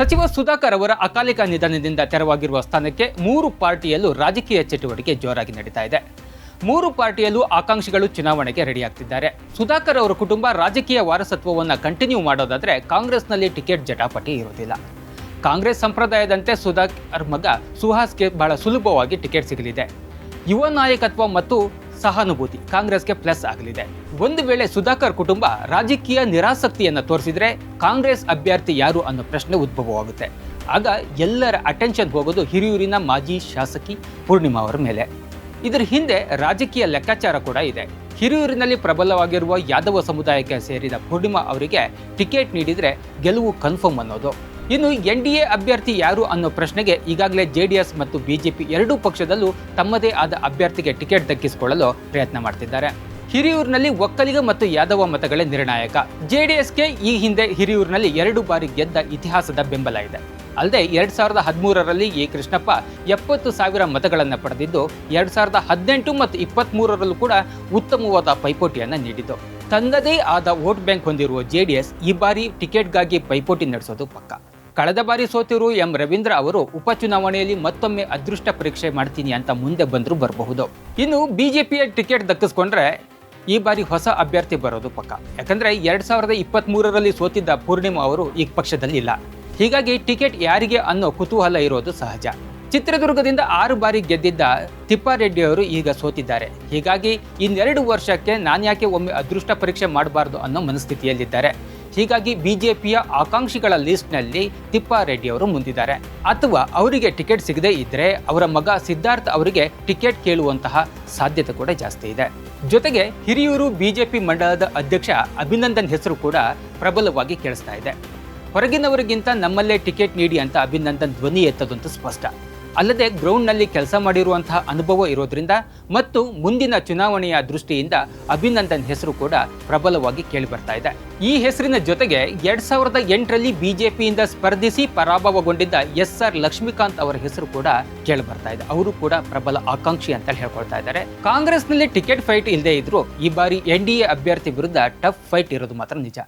ಸಚಿವ ಸುಧಾಕರ್ ಅವರ ಅಕಾಲಿಕ ನಿಧನದಿಂದ ತೆರವಾಗಿರುವ ಸ್ಥಾನಕ್ಕೆ 3 ಪಾರ್ಟಿಯಲ್ಲೂ ರಾಜಕೀಯ ಚಟುವಟಿಕೆ ಜೋರಾಗಿ ನಡೀತಾ ಇದೆ. 3 ಪಾರ್ಟಿಯಲ್ಲೂ ಆಕಾಂಕ್ಷಿಗಳು ಚುನಾವಣೆಗೆ ರೆಡಿಯಾಗ್ತಿದ್ದಾರೆ. ಸುಧಾಕರ್ ಅವರ ಕುಟುಂಬ ರಾಜಕೀಯ ವಾರಸತ್ವವನ್ನು ಕಂಟಿನ್ಯೂ ಮಾಡೋದಾದ್ರೆ ಕಾಂಗ್ರೆಸ್ನಲ್ಲಿ ಟಿಕೆಟ್ ಜಟಾಪಟಿ ಇರೋದಿಲ್ಲ. ಕಾಂಗ್ರೆಸ್ ಸಂಪ್ರದಾಯದಂತೆ ಸುಧಾಕರ್ ಮಗ ಸುಹಾಸ್ಗೆ ಬಹಳ ಸುಲಭವಾಗಿ ಟಿಕೆಟ್ ಸಿಗಲಿದೆ. ಯುವ ನಾಯಕತ್ವ ಮತ್ತು ಸಹಾನುಭೂತಿ ಕಾಂಗ್ರೆಸ್ಗೆ ಪ್ಲಸ್ ಆಗಲಿದೆ. ಒಂದು ವೇಳೆ ಸುಧಾಕರ್ ಕುಟುಂಬ ರಾಜಕೀಯ ನಿರಾಸಕ್ತಿಯನ್ನು ತೋರಿಸಿದ್ರೆ ಕಾಂಗ್ರೆಸ್ ಅಭ್ಯರ್ಥಿ ಯಾರು ಅನ್ನೋ ಪ್ರಶ್ನೆ ಉದ್ಭವವಾಗುತ್ತೆ. ಆಗ ಎಲ್ಲರ ಅಟೆನ್ಷನ್ ಹೋಗೋದು ಹಿರಿಯೂರಿನ ಮಾಜಿ ಶಾಸಕಿ ಪೂರ್ಣಿಮಾ ಅವರ ಮೇಲೆ. ಇದರ ಹಿಂದೆ ರಾಜಕೀಯ ಲೆಕ್ಕಾಚಾರ ಕೂಡ ಇದೆ. ಹಿರಿಯೂರಿನಲ್ಲಿ ಪ್ರಬಲವಾಗಿರುವ ಯಾದವ ಸಮುದಾಯಕ್ಕೆ ಸೇರಿದ ಪೂರ್ಣಿಮಾ ಅವರಿಗೆ ಟಿಕೆಟ್ ನೀಡಿದರೆ ಗೆಲುವು ಕನ್ಫರ್ಮ್ ಅನ್ನೋದು. ಇನ್ನು NDA ಅಭ್ಯರ್ಥಿ ಯಾರು ಅನ್ನೋ ಪ್ರಶ್ನೆಗೆ ಈಗಾಗಲೇ JDS ಮತ್ತು BJP ಎರಡೂ ಪಕ್ಷದಲ್ಲೂ ತಮ್ಮದೇ ಆದ ಅಭ್ಯರ್ಥಿಗೆ ಟಿಕೆಟ್ ದಕ್ಕಿಸಿಕೊಳ್ಳಲು ಪ್ರಯತ್ನ ಮಾಡ್ತಿದ್ದಾರೆ. ಹಿರಿಯೂರಿನಲ್ಲಿ ಒಕ್ಕಲಿಗ ಮತ್ತು ಯಾದವ ಮತಗಳೇ ನಿರ್ಣಾಯಕ. JDSಗೆ ಈ ಹಿಂದೆ ಹಿರಿಯೂರಿನಲ್ಲಿ 2 ಬಾರಿ ಗೆದ್ದ ಇತಿಹಾಸದ ಬೆಂಬಲ ಇದೆ. ಅಲ್ಲದೆ 2013ರಲ್ಲಿ ಎ ಕೃಷ್ಣಪ್ಪ 70,000 ಮತಗಳನ್ನು ಪಡೆದಿದ್ದು 2018 ಮತ್ತು 23ರಲ್ಲೂ ಕೂಡ ಉತ್ತಮವಾದ ಪೈಪೋಟಿಯನ್ನು ನೀಡಿದ್ದು. ತನ್ನದೇ ಆದ ವೋಟ್ ಬ್ಯಾಂಕ್ ಹೊಂದಿರುವ JDS ಈ ಬಾರಿ ಟಿಕೆಟ್ಗಾಗಿ ಪೈಪೋಟಿ ನಡೆಸೋದು ಪಕ್ಕ. ಕಳೆದ ಬಾರಿ ಸೋತಿರುವ ಎಂ ರವೀಂದ್ರ ಅವರು ಉಪಚುನಾವಣೆಯಲ್ಲಿ ಮತ್ತೊಮ್ಮೆ ಅದೃಷ್ಟ ಪರೀಕ್ಷೆ ಮಾಡ್ತೀನಿ ಅಂತ ಮುಂದೆ ಬಂದರೂ ಬರಬಹುದು. ಇನ್ನು BJPಯ ಟಿಕೆಟ್ ದಕ್ಕಿಸ್ಕೊಂಡ್ರೆ ಈ ಬಾರಿ ಹೊಸ ಅಭ್ಯರ್ಥಿ ಬರೋದು ಪಕ್ಕ. ಯಾಕಂದ್ರೆ 2023ರಲ್ಲಿ ಸೋತಿದ್ದ ಪೂರ್ಣಿಮಾ ಅವರು ಈ ಪಕ್ಷದಲ್ಲಿ ಇಲ್ಲ. ಹೀಗಾಗಿ ಟಿಕೆಟ್ ಯಾರಿಗೆ ಅನ್ನೋ ಕುತೂಹಲ ಇರೋದು ಸಹಜ. ಚಿತ್ರದುರ್ಗದಿಂದ 6 ಬಾರಿ ಗೆದ್ದಿದ್ದ ತಿಪ್ಪಾರೆಡ್ಡಿ ಅವರು ಈಗ ಸೋತಿದ್ದಾರೆ. ಹೀಗಾಗಿ ಇನ್ನೆರಡು ವರ್ಷಕ್ಕೆ ನಾನ್ಯಾಕೆ ಒಮ್ಮೆ ಅದೃಷ್ಟ ಪರೀಕ್ಷೆ ಮಾಡಬಾರ್ದು ಅನ್ನೋ ಮನಸ್ಥಿತಿಯಲ್ಲಿದ್ದಾರೆ. ಹೀಗಾಗಿ BJPಯ ಆಕಾಂಕ್ಷಿಗಳ ಲಿಸ್ಟ್ನಲ್ಲಿ ತಿಪ್ಪಾರೆಡ್ಡಿ ಅವರು ಮುಂದಿದ್ದಾರೆ. ಅಥವಾ ಅವರಿಗೆ ಟಿಕೆಟ್ ಸಿಗದೇ ಇದ್ದರೆ ಅವರ ಮಗ ಸಿದ್ಧಾರ್ಥ ಅವರಿಗೆ ಟಿಕೆಟ್ ಕೇಳುವಂತಹ ಸಾಧ್ಯತೆ ಕೂಡ ಜಾಸ್ತಿ ಇದೆ. ಜೊತೆಗೆ ಹಿರಿಯೂರು BJP ಮಂಡಲದ ಅಧ್ಯಕ್ಷ ಅಭಿನಂದನ್ ಹೆಸರು ಕೂಡ ಪ್ರಬಲವಾಗಿ ಕೇಳಿಸ್ತಾ ಇದೆ. ಹೊರಗಿನವರಿಗಿಂತ ನಮ್ಮಲ್ಲೇ ಟಿಕೆಟ್ ನೀಡಿ ಅಂತ ಅಭಿನಂದನ್ ಧ್ವನಿ ಎತ್ತದಂತೂ ಸ್ಪಷ್ಟ. ಅಲ್ಲದೆ ಗ್ರೌಂಡ್ನಲ್ಲಿ ಕೆಲಸ ಮಾಡಿರುವಂತಹ ಅನುಭವ ಇರೋದ್ರಿಂದ ಮತ್ತು ಮುಂದಿನ ಚುನಾವಣೆಯ ದೃಷ್ಟಿಯಿಂದ ಅಭಿನಂದನ್ ಹೆಸರು ಕೂಡ ಪ್ರಬಲವಾಗಿ ಕೇಳಿ ಬರ್ತಾ ಇದೆ. ಈ ಹೆಸರಿನ ಜೊತೆಗೆ 2008ರಲ್ಲಿ BJPಯಿಂದ ಸ್ಪರ್ಧಿಸಿ ಪರಾಭವಗೊಂಡಿದ್ದ SR ಲಕ್ಷ್ಮೀಕಾಂತ್ ಅವರ ಹೆಸರು ಕೂಡ ಕೇಳಿ ಬರ್ತಾ ಇದೆ. ಅವರು ಕೂಡ ಪ್ರಬಲ ಆಕಾಂಕ್ಷಿ ಅಂತ ಹೇಳ್ಕೊಳ್ತಾ ಇದ್ದಾರೆ. ಕಾಂಗ್ರೆಸ್ನಲ್ಲಿ ಟಿಕೆಟ್ ಫೈಟ್ ಇಲ್ಲದೆ ಇದ್ರೂ ಈ ಬಾರಿ NDA ಅಭ್ಯರ್ಥಿ ವಿರುದ್ಧ ಟಫ್ ಫೈಟ್ ಇರೋದು ಮಾತ್ರ ನಿಜ.